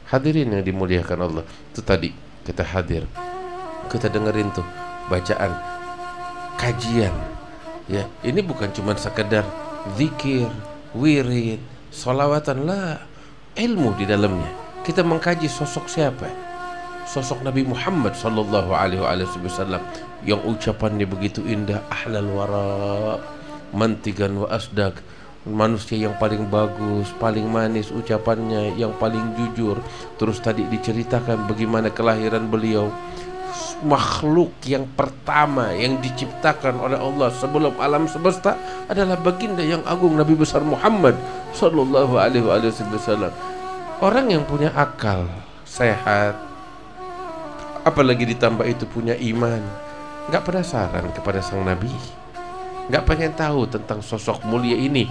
Hadirin yang dimuliakan Allah, itu tadi kita hadir, kita dengerin tuh bacaan, kajian. Ya, ini bukan cuma sekedar zikir, wirid, sholawatan, lah, ilmu di dalamnya. Kita mengkaji sosok siapa? Sosok Nabi Muhammad sallallahu alaihi wasallam yang ucapannya begitu indah, ahlal wara, mantigan wa asdaq, manusia yang paling bagus, paling manis ucapannya, yang paling jujur. Terus tadi diceritakan bagaimana kelahiran beliau, makhluk yang pertama yang diciptakan oleh Allah sebelum alam semesta adalah baginda yang agung Nabi besar Muhammad sallallahu alaihi wasallam. Orang yang punya akal sehat, apalagi ditambah itu punya iman, nggak penasaran kepada sang Nabi, nggak pengen tahu tentang sosok mulia ini,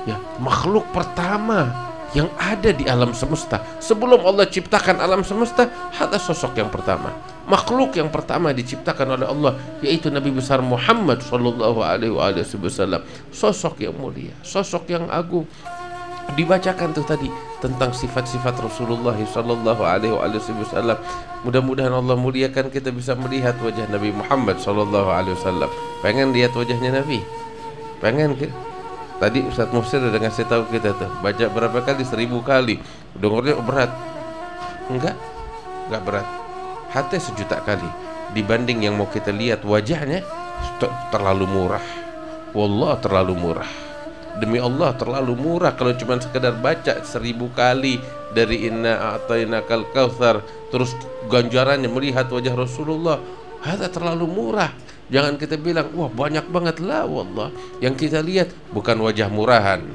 ya, makhluk pertama yang ada di alam semesta sebelum Allah ciptakan alam semesta. Ada sosok yang pertama, makhluk yang pertama diciptakan oleh Allah, yaitu Nabi besar Muhammad sallallahu alaihi wasallam. Sosok yang mulia, sosok yang agung. Dibacakan tuh tadi tentang sifat-sifat Rasulullah sallallahu alaihi wasallam. Mudah-mudahan Allah muliakan kita bisa melihat wajah Nabi Muhammad sallallahu alaihi wasallam. Pengen lihat wajahnya Nabi? Pengen ke? Tadi Ustaz Mufsir udah ngasih tahu kita tuh, baca berapa kali? 1000 kali. Dengarnya berat? Enggak berat. Hati 1.000.000 kali. Dibanding yang mau kita lihat wajahnya, terlalu murah. Wallah, terlalu murah. Demi Allah, terlalu murah kalau cuma sekedar baca 1000 kali dari Inna A'tainakal Kautsar, terus ganjarannya melihat wajah Rasulullah. Hada terlalu murah. Jangan kita bilang, wah banyak banget lah. Wallah, yang kita lihat bukan wajah murahan.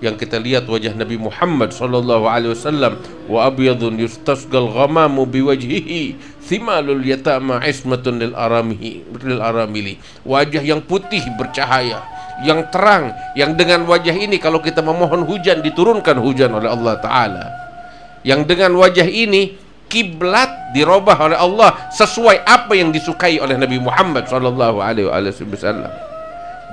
Yang kita lihat wajah Nabi Muhammad sallallahu alaihi wasallam. Wa abyadun yustasqal ghamamu biwajhihi thimalul yatama ismatun lil aramili. Wajah yang putih bercahaya, yang terang, yang dengan wajah ini kalau kita memohon hujan diturunkan hujan oleh Allah Ta'ala. Yang dengan wajah ini kiblat dirubah oleh Allah sesuai apa yang disukai oleh Nabi Muhammad sallallahu alaihi wasallam.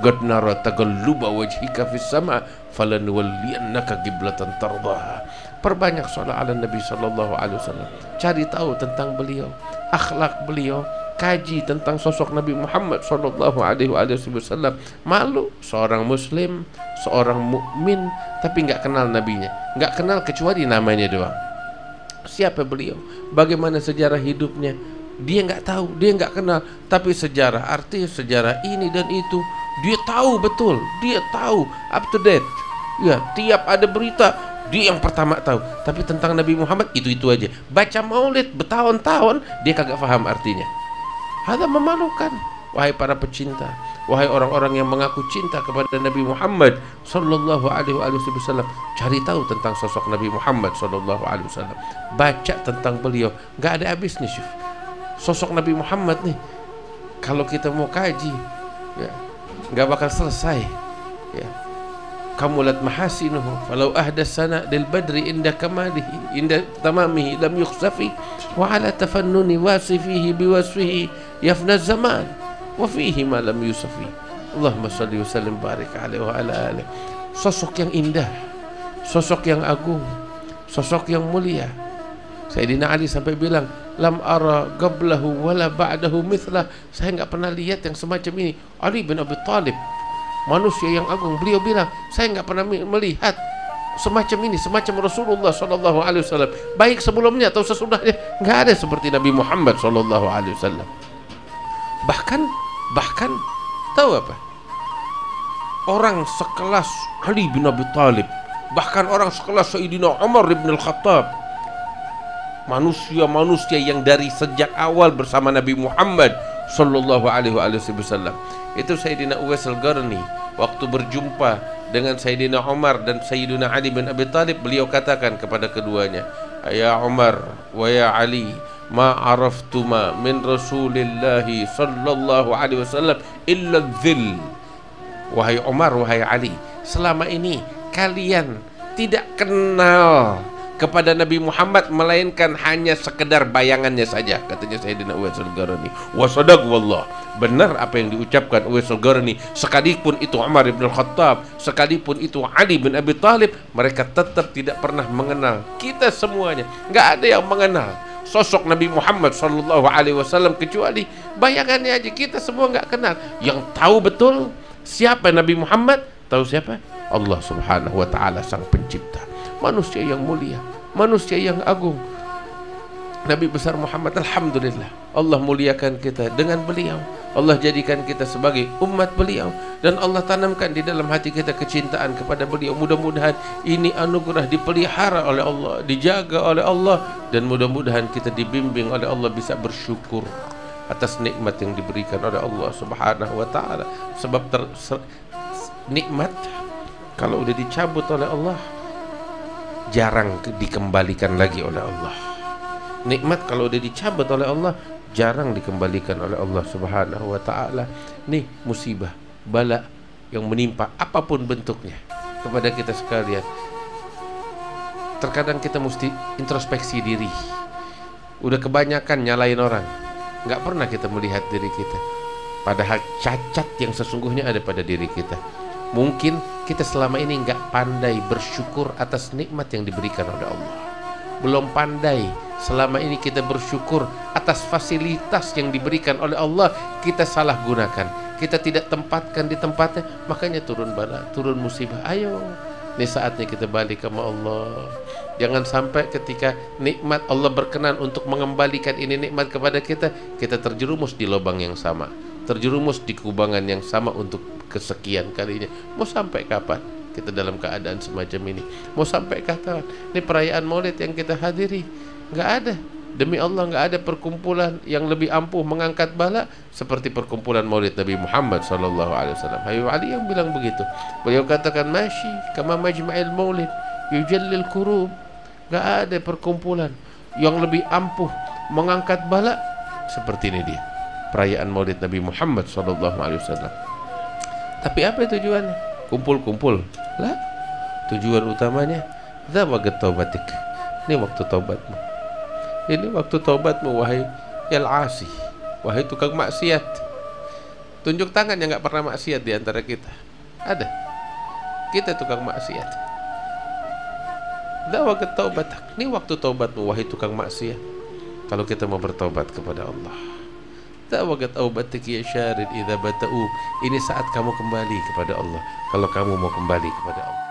Qad nara taqalluba wajhika fis sama falanwalliyannaka qiblatan tardaha. Perbanyak salat ala Nabi sallallahu alaihi wasallam. Cari tahu tentang beliau, akhlak beliau, kaji tentang sosok Nabi Muhammad sallallahu alaihi wasallam. Malu seorang muslim, seorang mukmin tapi nggak kenal nabinya, nggak kenal kecuali namanya doang. Siapa beliau? Bagaimana sejarah hidupnya? Dia nggak tahu, dia nggak kenal. Tapi sejarah artis, sejarah ini dan itu, dia tahu betul, dia tahu, up to date. Ya, tiap ada berita dia yang pertama tahu. Tapi tentang Nabi Muhammad itu aja. Baca maulid bertahun-tahun dia kagak paham artinya. Hada memalukan. Wahai para pecinta, wahai orang-orang yang mengaku cinta kepada Nabi Muhammad sallallahu alaihi wasallam, cari tahu tentang sosok Nabi Muhammad sallallahu alaihi wasallam. Baca tentang beliau, nggak ada habisnya, Syuf. Sosok Nabi Muhammad nih, kalau kita mau kaji, ya, nggak bakal selesai. Ya. Kamulat mahasinuhu falau ahdas sana lil badri inda kamalihi inda tamamihi lam yukhsafi wa ala tafannuni wasifihi biwasfihi yafna zaman wa fihi ma lam yusafi. Allahumma salli wa sallim barik alaihi wa ala alihi. Sosok yang indah, sosok yang agung, sosok yang mulia. Sayyidina Ali sampai bilang, lam ara qablahu wala ba'dahu mithlah. Saya enggak pernah lihat yang semacam ini. Ali bin Abi Thalib, manusia yang agung, beliau bilang, saya enggak pernah melihat semacam ini, semacam Rasulullah sallallahu alaihi wasallam, baik sebelumnya atau sesudahnya. Enggak ada seperti Nabi Muhammad sallallahu alaihi wasallam. Bahkan tahu apa? Orang sekelas Ali bin Abi Thalib, bahkan orang sekelas Sayyidina Umar bin Al-Khattab, manusia-manusia yang dari sejak awal bersama Nabi Muhammad sallallahu alaihi wasallam. Itu Sayyidina Uwais Al-Qarni waktu berjumpa dengan Sayyidina Umar dan Sayyidina Ali bin Abi Thalib, beliau katakan kepada keduanya, ya Umar wa ya Ali, ma araftuma min Rasulillahi sallallahu alaihi wasallam illa dzil. Wahai Umar, wahai Ali, selama ini kalian tidak kenal kepada Nabi Muhammad melainkan hanya sekedar bayangannya saja, katanya Sayyidina Uwais Al-Qarni. Wa sadaq wallah, benar apa yang diucapkan Uwais Al-Qarni. Sekalipun itu Umar bin Khattab, sekalipun itu Ali bin Abi Thalib, mereka tetap tidak pernah mengenal. Kita semuanya nggak ada yang mengenal sosok Nabi Muhammad sallallahu alaihi wasallam kecuali bayangannya aja. Kita semua nggak kenal. Yang tahu betul siapa Nabi Muhammad, tahu siapa? Allah Subhanahu wa taala, sang pencipta. Manusia yang mulia, manusia yang agung. Nabi besar Muhammad, alhamdulillah, Allah muliakan kita dengan beliau. Allah jadikan kita sebagai umat beliau, dan Allah tanamkan di dalam hati kita kecintaan kepada beliau. Mudah-mudahan ini anugerah dipelihara oleh Allah, dijaga oleh Allah, dan mudah-mudahan kita dibimbing oleh Allah bisa bersyukur atas nikmat yang diberikan oleh Allah Subhanahu wa taala. Sebab nikmat kalau udah dicabut oleh Allah jarang dikembalikan lagi oleh Allah. Nikmat kalau udah dicabut oleh Allah jarang dikembalikan oleh Allah Subhanahu wa taala. Nih musibah, bala yang menimpa apapun bentuknya kepada kita sekalian. Terkadang kita mesti introspeksi diri. Udah kebanyakan nyalain orang, nggak pernah kita melihat diri kita. Padahal cacat yang sesungguhnya ada pada diri kita. Mungkin kita selama ini nggak pandai bersyukur atas nikmat yang diberikan oleh Allah. Belum pandai selama ini kita bersyukur atas fasilitas yang diberikan oleh Allah, kita salah gunakan, kita tidak tempatkan di tempatnya, makanya turun bala, turun musibah. Ayo, ini saatnya kita balik sama Allah. Jangan sampai ketika nikmat Allah berkenan untuk mengembalikan ini nikmat kepada kita, kita terjerumus di lubang yang sama, terjerumus di kubangan yang sama untuk kesekian kalinya. Mau sampai kapan kita dalam keadaan semacam ini? Mau sampai kapan? Ini perayaan Maulid yang kita hadiri, nggak ada, demi Allah nggak ada perkumpulan yang lebih ampuh mengangkat bala seperti perkumpulan Maulid Nabi Muhammad sallallahu alaihi wasallam. Habib Ali yang bilang begitu. Beliau katakan, masyi kama majma'il maulid yujallil kurub. Nggak ada perkumpulan yang lebih ampuh mengangkat bala seperti ini dia, perayaan Maulid Nabi Muhammad sallallahu alaihi wasallam. Tapi apa tujuannya? Kumpul-kumpul lah. Tujuan utamanya zawagat taubatik. Ini waktu taubatmu. Ini waktu taubatmu, wahai al-asi, wahai tukang maksiat. Tunjuk tangan yang nggak pernah maksiat di antara kita. Ada? Kita tukang maksiat. Zawagat taubatik. Ini waktu taubatmu, wahai tukang maksiat. Kalau kita mau bertaubat kepada Allah. Tawagat taubatik ya syarid idza bata'u. Ini saat kamu kembali kepada Allah. Kalau kamu mau kembali kepada Allah.